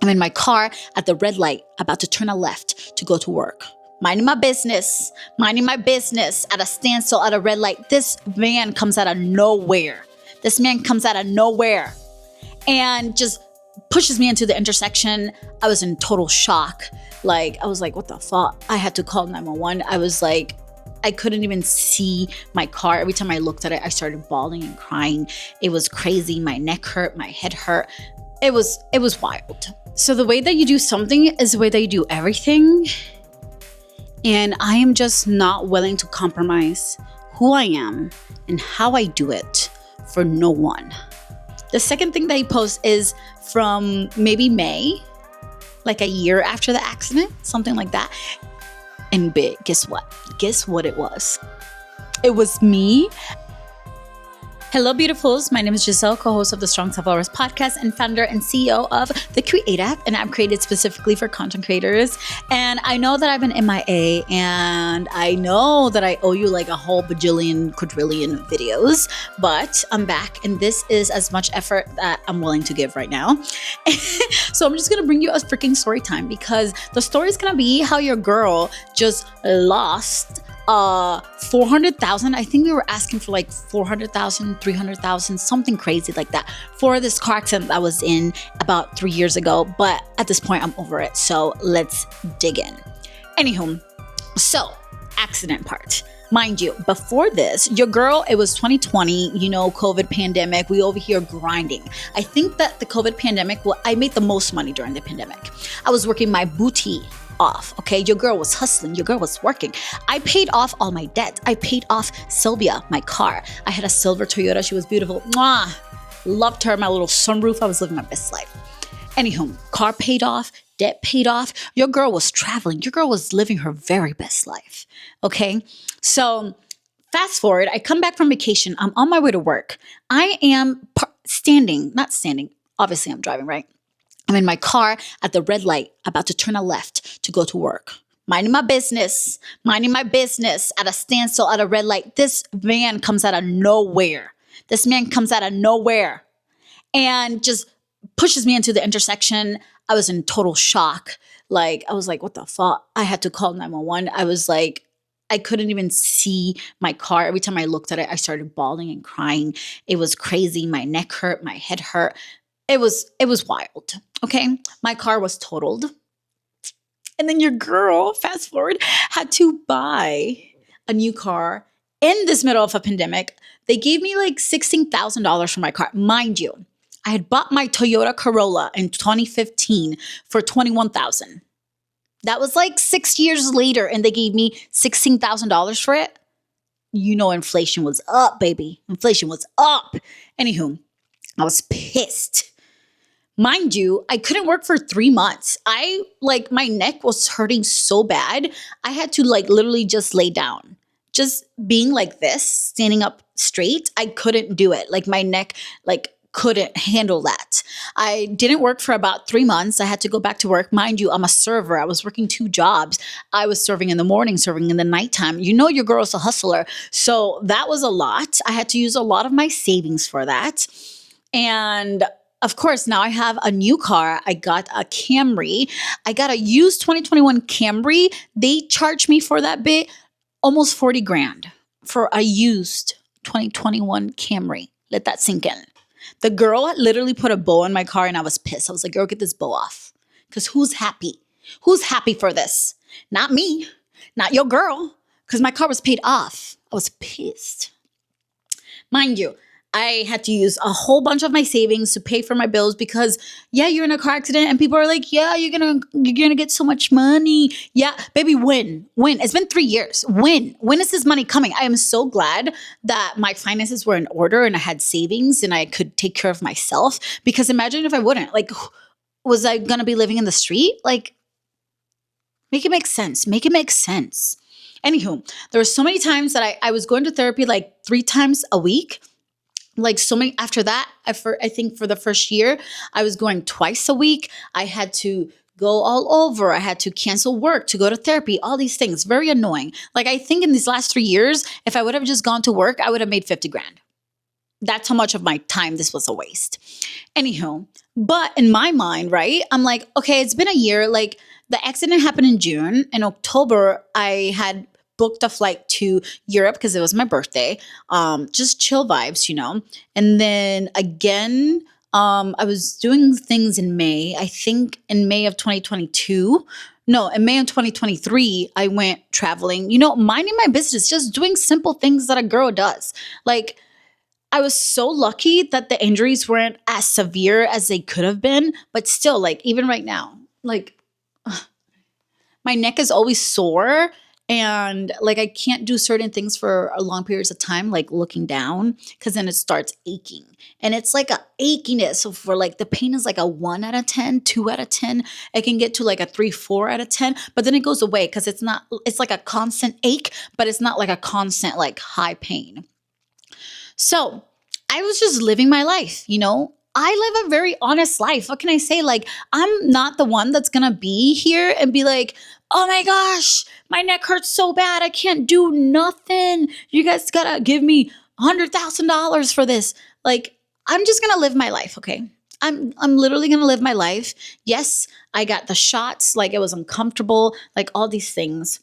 I'm in my car at the red light, about to turn a left to go to work. Minding my business at a standstill at a red light. This man comes out of nowhere. And just pushes me into the intersection. I was in total shock. I was like, what the fuck? I had to call 911. I was like, I couldn't even see my car. Every time I looked at it, I started bawling and crying. It was crazy. My neck hurt. My head hurt. It was wild. So the way that you do something is the way that you do everything. And I am just not willing to compromise who I am and how I do it for no one. The second thing that he posts is from maybe May, like a year after the accident, something like that. And guess what? Guess what it was? It was me. Hello, beautifuls. My name is Giselle, co-host of the Strong Self-Awareness podcast and founder and CEO of The Create app. And I'm created specifically for content creators. And I know that I've been MIA and I know that I owe you like a whole bajillion, quadrillion videos, but I'm back and this is as much effort that I'm willing to give right now. So I'm just going to bring you a freaking story time because the story is going to be how your girl just lost 400,000. I think we were asking for like 400,000, 300,000, something crazy like that for this car accident that I was in about 3 years ago. But at this point, I'm over it. So let's dig in. Anywho, so accident part. Mind you, before this, your girl, it was 2020, COVID pandemic. We over here grinding. I think that the COVID pandemic, I made the most money during the pandemic. I was working my booty off. Okay. Your girl was hustling. Your girl was working. I paid off all my debt. I paid off Sylvia, my car. I had a silver Toyota. She was beautiful. Mwah! Loved her. My little sunroof. I was living my best life. Anywho, car paid off, debt paid off. Your girl was traveling. Your girl was living her very best life. Okay. So fast forward, I come back from vacation. I'm on my way to work. I am not standing. Obviously I'm driving, right? I'm in my car at the red light, about to turn a left to go to work. Minding my business at a standstill at a red light. This man comes out of nowhere. And just pushes me into the intersection. I was in total shock. I was like, what the fuck? I had to call 911. I was like, I couldn't even see my car. Every time I looked at it, I started bawling and crying. It was crazy. My neck hurt. My head hurt. It was wild. Okay. My car was totaled. And then your girl, fast forward, had to buy a new car in this middle of a pandemic. They gave me like $16,000 for my car. Mind you, I had bought my Toyota Corolla in 2015 for $21,000. That was like 6 years later and they gave me $16,000 for it. Inflation was up, baby. Inflation was up. Anywho, I was pissed. Mind you, I couldn't work for 3 months. My neck was hurting so bad. I had to literally just lay down. Just being like this, standing up straight, I couldn't do it. My neck, couldn't handle that. I didn't work for about 3 months. I had to go back to work. Mind you, I'm a server. I was working 2 jobs. I was serving in the morning, serving in the nighttime. Your girl's a hustler. So that was a lot. I had to use a lot of my savings for that. And of course, now I have a new car. I got a Camry. I got a used 2021 Camry. They charged me for that bit almost 40 grand for a used 2021 Camry. Let that sink in. The girl literally put a bow on my car and I was pissed. I was like, girl, get this bow off. Because who's happy? Who's happy for this? Not me. Not your girl. Because my car was paid off. I was pissed. Mind you, I had to use a whole bunch of my savings to pay for my bills because, you're in a car accident and people are like, you're gonna get so much money. Yeah, baby, when? It's been 3 years. When is this money coming? I am so glad that my finances were in order and I had savings and I could take care of myself because imagine if I wouldn't. Was I gonna be living in the street? Make it make sense. Anywho, there were so many times that I was going to therapy 3 times a week. After that, I think for the first year, I was going twice a week. I had to go all over. I had to cancel work to go to therapy, all these things. Very annoying. I think in these last 3 years, if I would have just gone to work, I would have made 50 grand. That's how much of my time this was a waste. Anywho, but in my mind, right, I'm like, okay, it's been a year. Like the accident happened in June. In October, I had booked a flight to Europe because it was my birthday. Just chill vibes, you know. And then again, I was doing things in May. I think in May of 2022. No, in May of 2023, I went traveling, you know, minding my business, just doing simple things that a girl does. Like, I was so lucky that the injuries weren't as severe as they could have been, but still, like, even right now, like, my neck is always sore and like I can't do certain things for a long periods of time, like looking down, because then it starts aching. And it's like a achiness. So for like the pain is like a 1 out of 10, 2 out of 10. It can get to like a 3, 4 out of 10, but then it goes away because it's like a constant ache, but it's not like a constant like high pain. So I was just living my life, you know? I live a very honest life. What can I say? Like, I'm not the one that's gonna be here and be like, oh my gosh, my neck hurts so bad. I can't do nothing. You guys gotta give me $100,000 for this. Like, I'm just gonna live my life, okay? I'm literally gonna live my life. Yes, I got the shots, like it was uncomfortable, like all these things.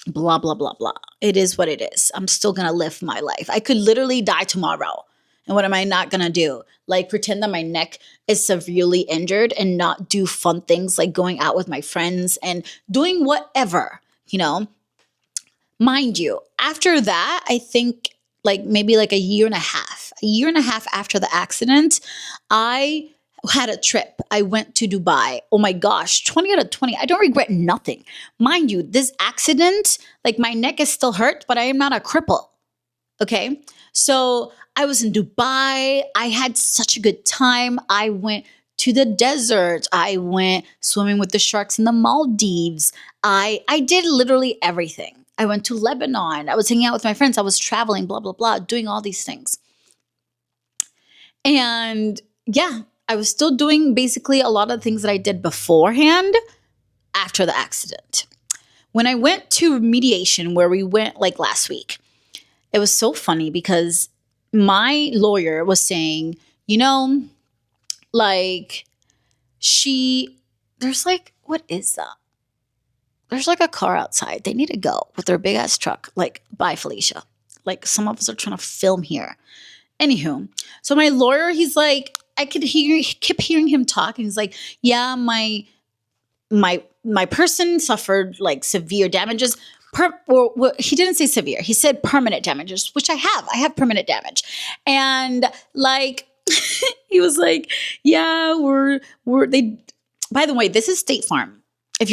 Blah, blah, blah, blah. It is what it is. I'm still going to live my life. I could literally die tomorrow. And what am I not going to do? Like pretend that my neck is severely injured and not do fun things like going out with my friends and doing whatever, you know? Mind you, after that, I think like maybe like a year and a half after the accident, I had a trip. I went to Dubai. Oh my gosh, 20 out of 20. I don't regret nothing. Mind you, this accident, like my neck is still hurt, but I am not a cripple. Okay. So I was in Dubai. I had such a good time. I went to the desert. I went swimming with the sharks in the Maldives. I did literally everything. I went to Lebanon. I was hanging out with my friends. I was traveling, blah, blah, blah, doing all these things. And yeah, I was still doing basically a lot of the things that I did beforehand after the accident. When I went to mediation, where we went like last week, it was so funny because my lawyer was saying, you know, like there's like, what is that? There's like a car outside. They need to go with their big ass truck. Like, bye, Felicia. Like, some of us are trying to film here. Anywho, so my lawyer, he's like, kept hearing him talk, and he's like, yeah, my person suffered like severe damages. He didn't say severe. He said permanent damages, which I have. I have permanent damage, and like he was like, yeah, they. By the way, this is State Farm. If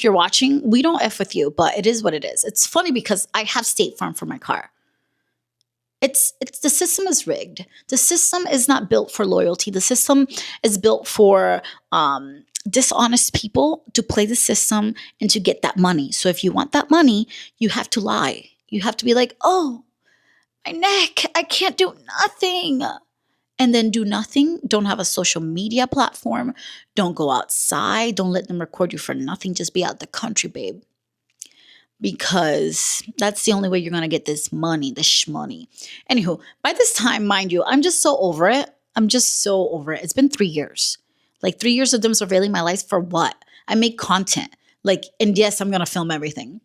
you're watching, we don't F with you, but it is what it is. It's funny because I have State Farm for my car. It's the system is rigged. The system is not built for loyalty. The system is built for dishonest people to play the system and to get that money. So if you want that money, you have to lie. You have to be like, oh, my neck, I can't do nothing. And then do nothing. Don't have a social media platform. Don't go outside. Don't let them record you for nothing. Just be out the country, babe. Because that's the only way you're going to get this money, this shmoney. Anywho, by this time, mind you, I'm just so over it. It's been 3 years. Like 3 years of them surveilling my life for what? I make content. Like, and yes, I'm going to film everything.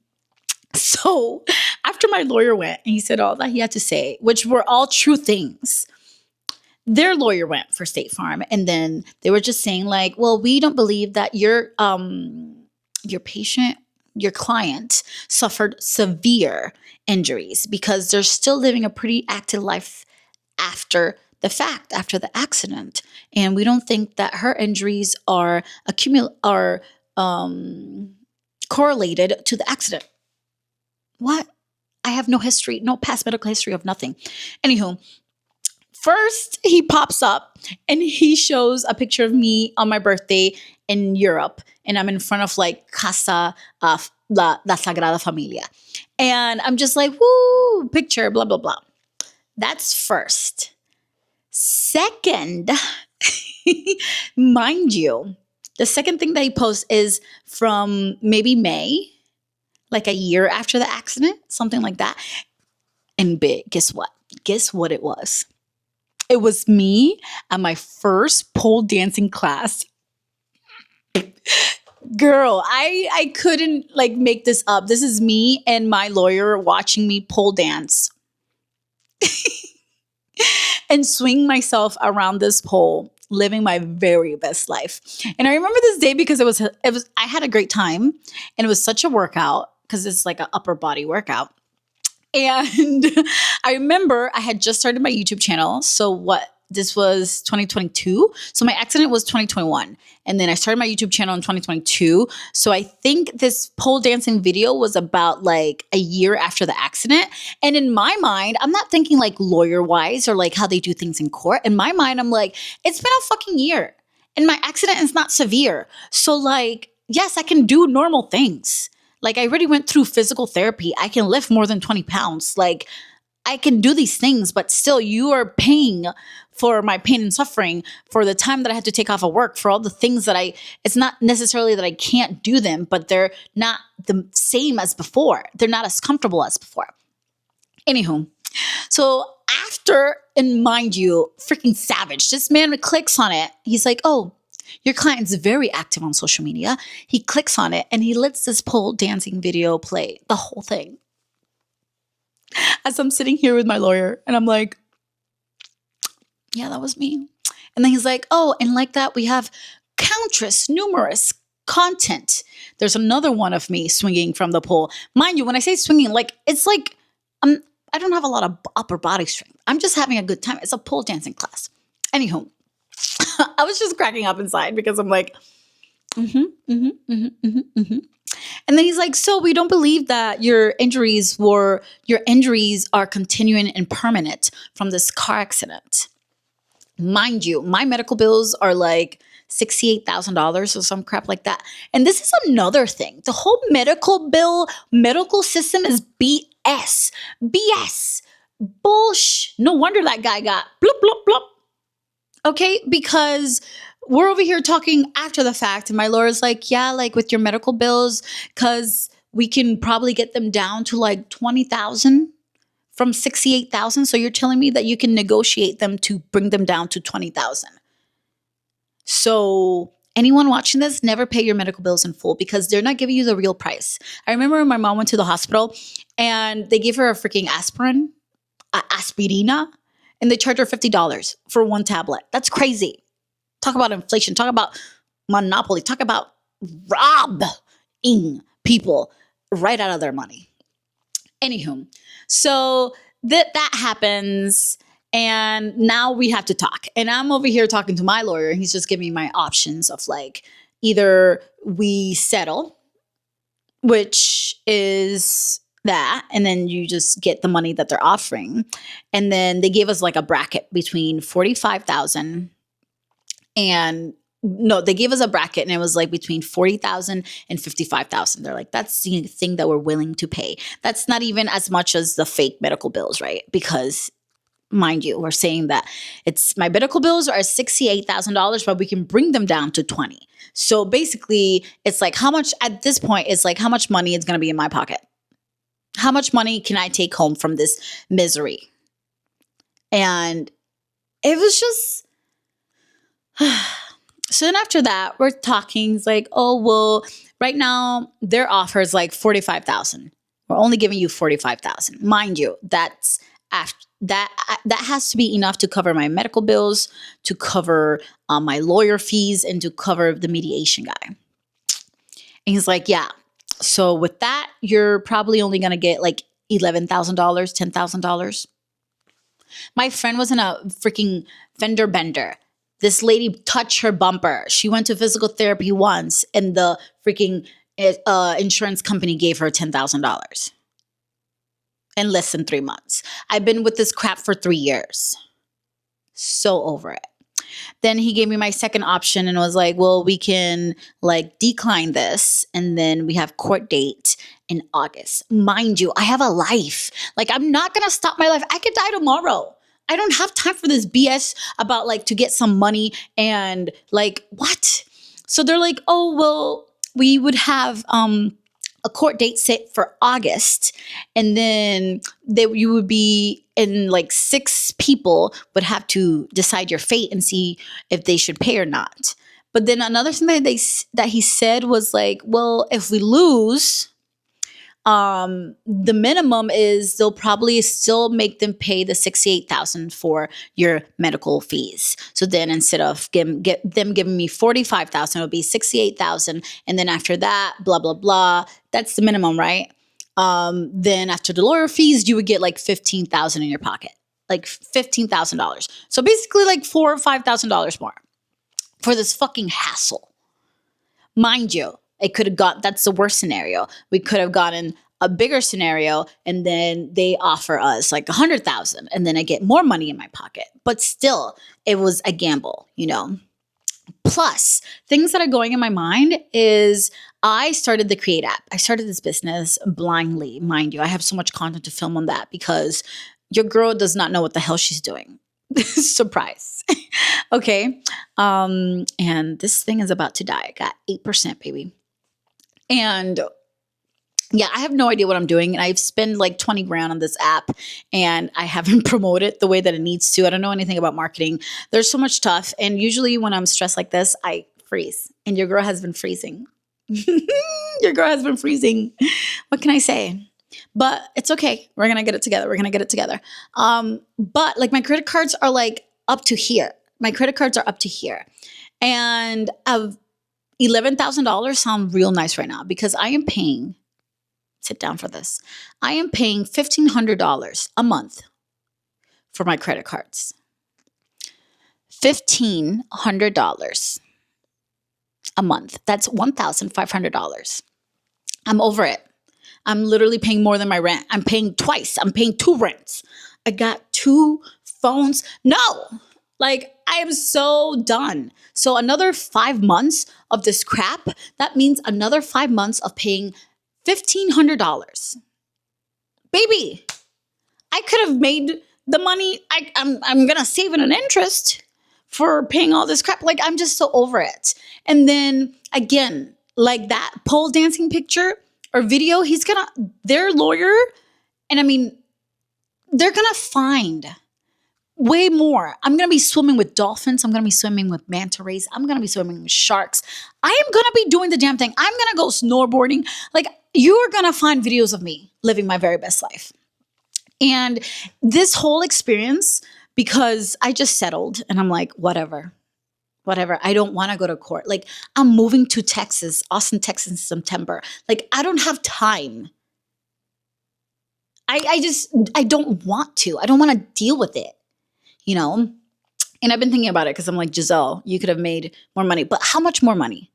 So after my lawyer went and he said all that he had to say, which were all true things, their lawyer went for State Farm. And then they were just saying like, well, we don't believe that your client suffered severe injuries because they're still living a pretty active life after the fact, after the accident. And we don't think that her injuries are correlated to the accident. What? I have no history, no past medical history of nothing. Anywho, first he pops up and he shows a picture of me on my birthday in Europe. And I'm in front of like Casa la Sagrada Familia. And I'm just like, woo, picture, blah, blah, blah. That's first. Second, mind you, the second thing that he posts is from maybe May, like a year after the accident, something like that. And guess what? Guess what it was? It was me at my first pole dancing class. Girl, I couldn't like make this up. This is me and my lawyer watching me pole dance and swing myself around this pole, living my very best life. And I remember this day because it was I had a great time and it was such a workout because it's like an upper body workout. And I remember I had just started my YouTube channel. So what this was 2022. So my accident was 2021. And then I started my YouTube channel in 2022. So I think this pole dancing video was about like a year after the accident. And in my mind, I'm not thinking like lawyer wise or like how they do things in court. In my mind, I'm like, it's been a fucking year and my accident is not severe. So like, yes, I can do normal things. Like I already went through physical therapy. I can lift more than 20 pounds. Like I can do these things, but still you are paying for my pain and suffering, for the time that I had to take off of work, for all the things that it's not necessarily that I can't do them, but they're not the same as before. They're not as comfortable as before. Anywho, so after, and mind you, freaking savage, this man clicks on it. He's like, oh, your client's very active on social media. He clicks on it and he lets this pole dancing video play, the whole thing. As I'm sitting here with my lawyer and I'm like, yeah, that was me. And then he's like, oh, and like that, we have numerous content. There's another one of me swinging from the pole. Mind you, when I say swinging, like, it's like, I don't have a lot of upper body strength. I'm just having a good time. It's a pole dancing class. Anywho, I was just cracking up inside because I'm like, and then he's like, so we don't believe that your injuries are continuing and permanent from this car accident. Mind you, my medical bills are like $68,000 or some crap like that. And this is another thing. The whole medical system is BS. BS. Bullsh. No wonder that guy got bloop, bloop, bloop. Okay, because we're over here talking after the fact and my lawyer's like, yeah, like with your medical bills, because we can probably get them down to like 20,000 from 68,000. So you're telling me that you can negotiate them to bring them down to 20,000. So anyone watching this, never pay your medical bills in full because they're not giving you the real price. I remember when my mom went to the hospital and they gave her a freaking aspirina, and they charge her $50 for one tablet. That's crazy. Talk about inflation. Talk about monopoly. Talk about robbing people right out of their money. Anywho, so that happens, and now we have to talk. And I'm over here talking to my lawyer, and he's just giving me my options of like, either we settle, which is that, and then you just get the money that they're offering. And then they gave us like a bracket between 45,000 and no, they gave us a bracket and it was like between 40,000 and 55,000. They're like, that's the thing that we're willing to pay. That's not even as much as the fake medical bills, right? Because mind you, we're saying that my medical bills are $68,000, but we can bring them down to 20. So basically it's like how much at this point, it's like how much money is going to be in my pocket? How much money can I take home from this misery? And it was just, so then after that, we're talking. It's like, oh, well, right now their offer is like 45,000. We're only giving you 45,000. Mind you, that's after that has to be enough to cover my medical bills, to cover my lawyer fees, and to cover the mediation guy. And he's like, yeah. So with that, you're probably only going to get like $11,000, $10,000. My friend was in a freaking fender bender. This lady touched her bumper. She went to physical therapy once and the freaking insurance company gave her $10,000 in less than 3 months. I've been with this crap for 3 years. So over it. Then he gave me my second option and was like, well, we can like decline this. And then we have court date in August. Mind you, I have a life. Like, I'm not going to stop my life. I could die tomorrow. I don't have time for this BS about like to get some money and like what? So they're like, oh, well, we would have a court date set for August, and then you would be in like 6 people would have to decide your fate and see if they should pay or not. But then another thing that he said was like, well, if we lose, the minimum is they'll probably still make them pay the 68,000 for your medical fees. So then instead of them giving me 45,000, it'll be 68,000, and then after that, blah blah blah. That's the minimum, right? Then after the lawyer fees, you would get like 15,000 in your pocket, like $15,000. So basically, like $4,000 or $5,000 more for this fucking hassle. Mind you, it could have got, that's the worst scenario. We could have gotten a bigger scenario, and then they offer us like 100,000, and then I get more money in my pocket. But still, it was a gamble, you know. Plus, things that are going in my mind is I started the Create app. I started this business blindly, mind you. I have so much content to film on that because your girl does not know what the hell she's doing. Surprise. Okay. And this thing is about to die. I got 8%, baby. And yeah, I have no idea what I'm doing. And I've spent like 20 grand on this app, and I haven't promoted it the way that it needs to. I don't know anything about marketing. There's so much stuff. And usually when I'm stressed like this, I freeze. And your girl has been freezing. Your girl has been freezing. What can I say? But it's okay. We're going to get it together. But like my credit cards are like up to here. And $11,000 sound real nice right now because I am paying, sit down for this, I am paying $1,500 a month for my credit cards. $1,500 a month. That's $1,500. I'm over it. I'm literally paying more than my rent. I'm paying twice. I'm paying 2 rents. I got 2 phones. No, like I am so done. So another 5 months of this crap, that means another 5 months of paying $1,500. Baby, I could have made the money. I'm going to save in an interest for paying all this crap. Like I'm just so over it. And then again, like that pole dancing picture or video, their lawyer, and I mean, they're going to find way more. I'm going to be swimming with dolphins. I'm going to be swimming with manta rays. I'm going to be swimming with sharks. I am going to be doing the damn thing. I'm going to go snowboarding. Like you are going to find videos of me living my very best life. And this whole experience, because I just settled and I'm like, whatever. I don't want to go to court. Like I'm moving to Texas, Austin, Texas in September. Like I don't have time. I don't want to. I don't want to deal with it, you know? And I've been thinking about it because I'm like, Giselle, you could have made more money, but how much more money?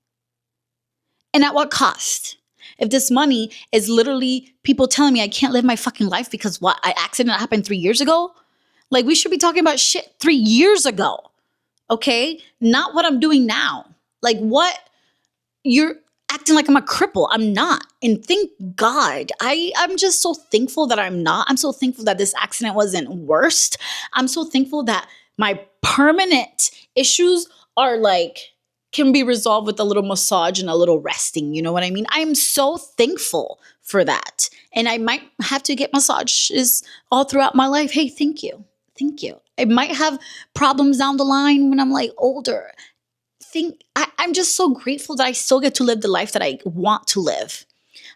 And at what cost? If this money is literally people telling me I can't live my fucking life because what accident happened 3 years ago? Like we should be talking about shit 3 years ago. Okay? Not what I'm doing now. Like what? You're acting like I'm a cripple. I'm not. And thank God. I'm just so thankful that I'm not. I'm so thankful that this accident wasn't worst. I'm so thankful that my permanent issues are like, can be resolved with a little massage and a little resting. You know what I mean? I am so thankful for that. And I might have to get massages all throughout my life. Hey, thank you. Thank you. I might have problems down the line when I'm like older. I'm just so grateful that I still get to live the life that I want to live.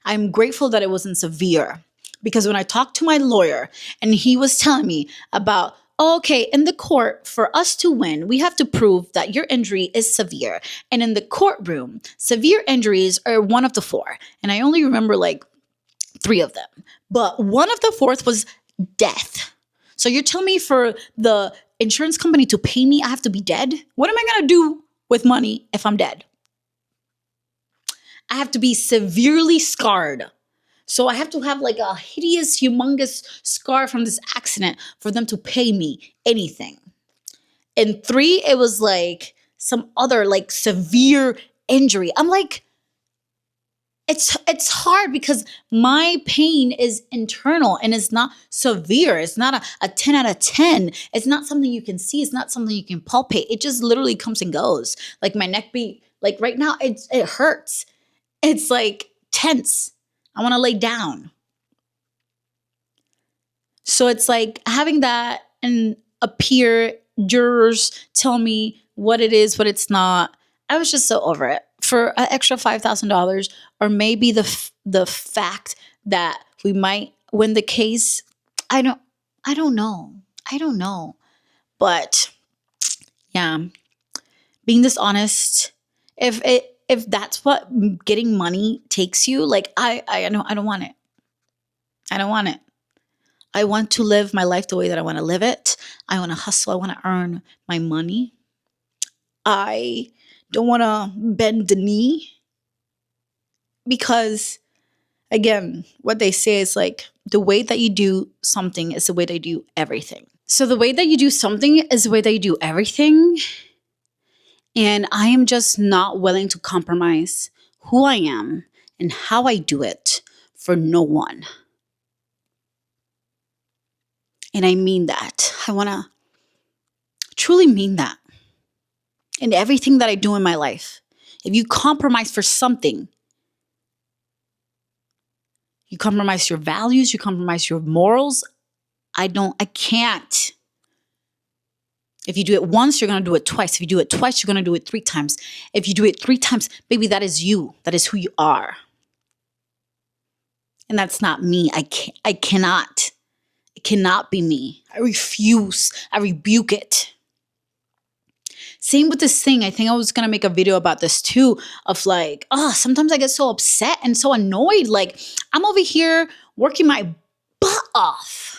I'm grateful that it wasn't severe because when I talked to my lawyer and he was telling me about, okay, in the court, for us to win, we have to prove that your injury is severe. And in the courtroom, severe injuries are one of the 4. And I only remember like 3 of them. But one of the 4th was death. So you're telling me for the insurance company to pay me, I have to be dead? What am I going to do with money if I'm dead? I have to be severely scarred. So I have to have like a hideous, humongous scar from this accident for them to pay me anything. And 3, it was like some other like severe injury. I'm like, it's hard because my pain is internal and it's not severe. It's not a 10 out of 10. It's not something you can see. It's not something you can palpate. It just literally comes and goes. Like my neck beat, like right now, it hurts. It's like tense. I want to lay down. So it's like having that and a peer, jurors tell me what it is, what it's not. I was just so over it for an extra $5,000, or maybe the fact that we might win the case. I don't I don't know. I don't know. But yeah, being dishonest, if that's what getting money takes you, like I don't want it. I don't want it. I want to live my life the way that I want to live it. I want to hustle. I want to earn my money. I don't want to bend the knee because, again, what they say is like the way that you do something is the way that you do everything. So the way that you do something is the way that you do everything. And I am just not willing to compromise who I am and how I do it for no one. And I mean that. I want to truly mean that in everything that I do in my life. If you compromise for something, you compromise your values, you compromise your morals. I can't. If you do it once, you're going to do it twice. If you do it twice, you're going to do it 3 times. If you do it 3 times, baby, that is you. That is who you are. And that's not me. I cannot. It cannot be me. I refuse. I rebuke it. Same with this thing. I think I was going to make a video about this too, of like, sometimes I get so upset and so annoyed. Like, I'm over here working my butt off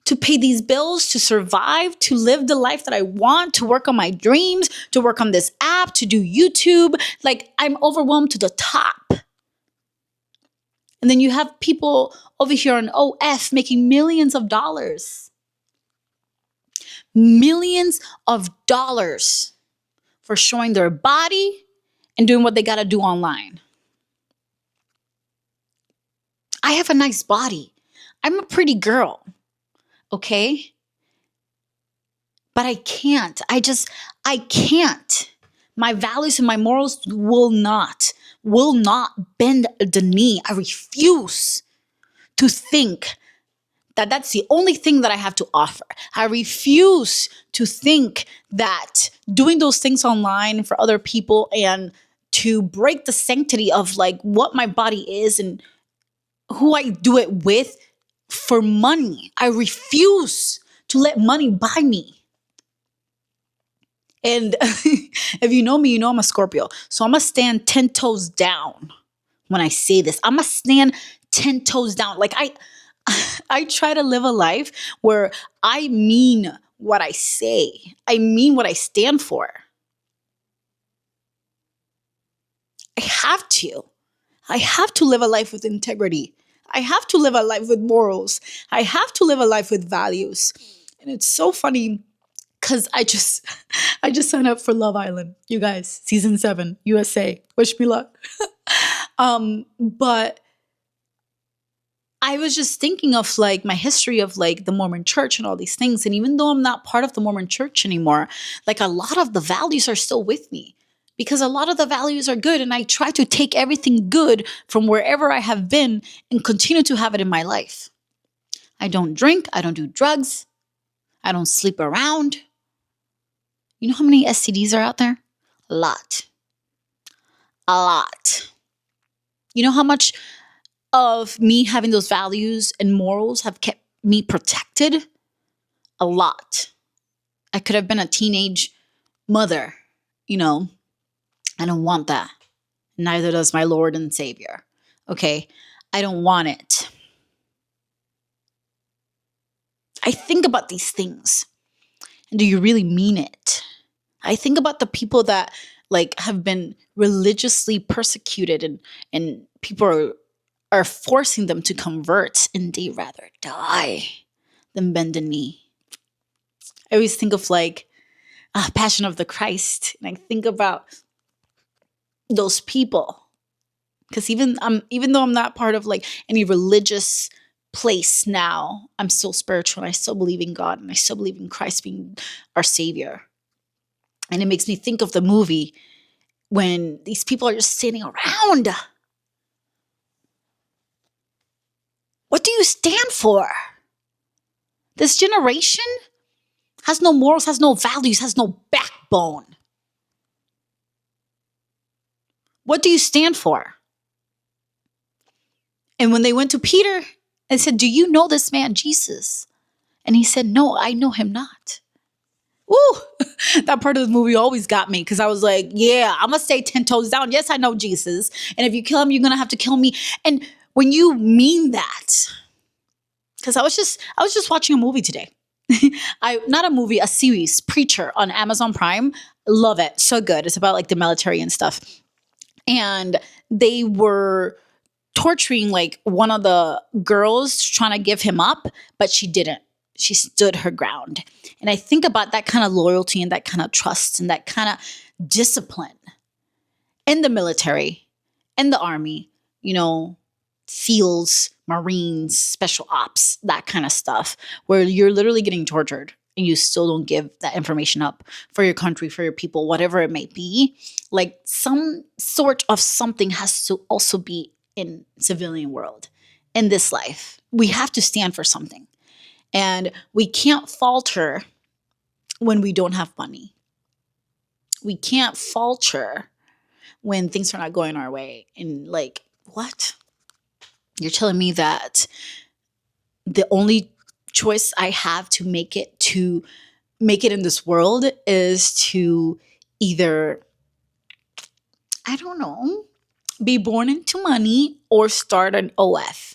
to pay these bills, to survive, to live the life that I want, to work on my dreams, to work on this app, to do YouTube. Like, I'm overwhelmed to the top. And then you have people over here on OF making millions of dollars. Millions of dollars for showing their body and doing what they got to do online. I have a nice body. I'm a pretty girl. Okay? But I can't. I can't. My values and my morals will not bend the knee. I refuse to think that that's the only thing that I have to offer. I refuse to think that doing those things online for other people and to break the sanctity of like what my body is and who I do it with for money. I refuse to let money buy me. And if you know me, you know I'm a Scorpio. So I'm going to stand 10 toes down when I say this. I'm going to stand 10 toes down. Like I try to live a life where I mean what I say. I mean what I stand for. I have to. I have to live a life with integrity. I have to live a life with morals. I have to live a life with values. And it's so funny because I just signed up for Love Island, you guys, season 7, USA. Wish me luck. But I was just thinking of like my history of like the Mormon church and all these things. And even though I'm not part of the Mormon church anymore, like a lot of the values are still with me because a lot of the values are good. And I try to take everything good from wherever I have been and continue to have it in my life. I don't drink. I don't do drugs. I don't sleep around. You know how many STDs are out there? A lot. A lot. You know how much of me having those values and morals have kept me protected? A lot. I could have been a teenage mother, you know. I don't want that. Neither does my Lord and Savior. Okay? I don't want it. I think about these things. And do you really mean it? I think about the people that like have been religiously persecuted and people are forcing them to convert and they rather die than bend the knee. I always think of like Passion of the Christ. And I think about those people. Because even though I'm not part of like any religious place now, I'm still spiritual. And I still believe in God and I still believe in Christ being our Savior. And it makes me think of the movie when these people are just sitting around What do you stand for? This generation has no morals, has no values, has no backbone. What do you stand for? And when they went to Peter and said, do you know this man, Jesus? And he said, no, I know him not. Ooh, that part of the movie always got me because I was like, yeah, I'm going to stay 10 toes down. Yes, I know Jesus. And if you kill him, you're going to have to kill me. And when you mean that, because I was just watching a movie today. Not a movie, a series, Preacher on Amazon Prime. Love it. So good. It's about like the military and stuff. And they were torturing like one of the girls trying to give him up, but she didn't. She stood her ground. And I think about that kind of loyalty and that kind of trust and that kind of discipline in the military, in the army, you know, SEALs, Marines, special ops, that kind of stuff, where you're literally getting tortured and you still don't give that information up for your country, for your people, whatever it may be. Like some sort of something has to also be in civilian world, in this life. We have to stand for something. And we can't falter when we don't have money. We can't falter when things are not going our way. And like, what? You're telling me that the only choice I have to make it in this world is to either, I don't know, be born into money or start an OF.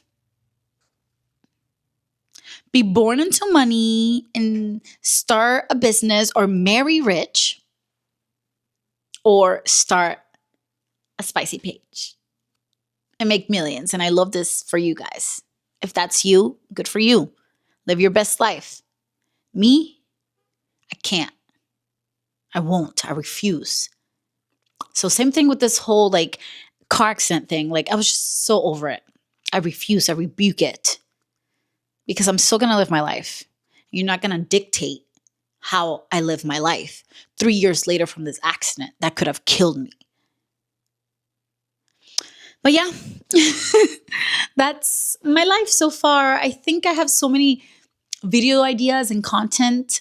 Be born into money and start a business or marry rich or start a spicy page and make millions. And I love this for you guys. If that's you, good for you. Live your best life. Me, I can't. I won't. I refuse. So same thing with this whole like car accident thing. Like I was just so over it. I refuse. I rebuke it. Because I'm still going to live my life. You're not going to dictate how I live my life 3 years later from this accident that could have killed me. But yeah, that's my life so far. I think I have so many video ideas and content,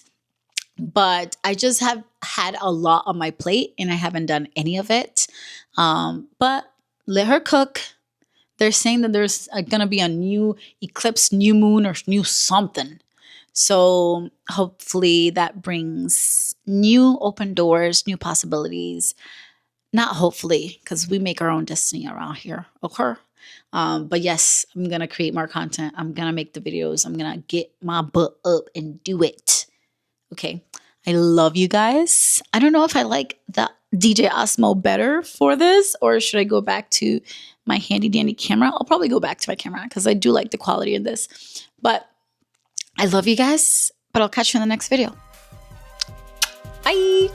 but I just have had a lot on my plate and I haven't done any of it. But let her cook. They're saying that there's going to be a new eclipse, new moon, or new something. So hopefully that brings new open doors, new possibilities. Not hopefully, because we make our own destiny around here. Okay. But yes, I'm going to create more content. I'm going to make the videos. I'm going to get my butt up and do it. Okay. I love you guys. I don't know if I like the DJ Osmo better for this, or should I go back to my handy dandy camera? I'll probably go back to my camera because I do like the quality of this. But I love you guys, but I'll catch you in the next video. Bye.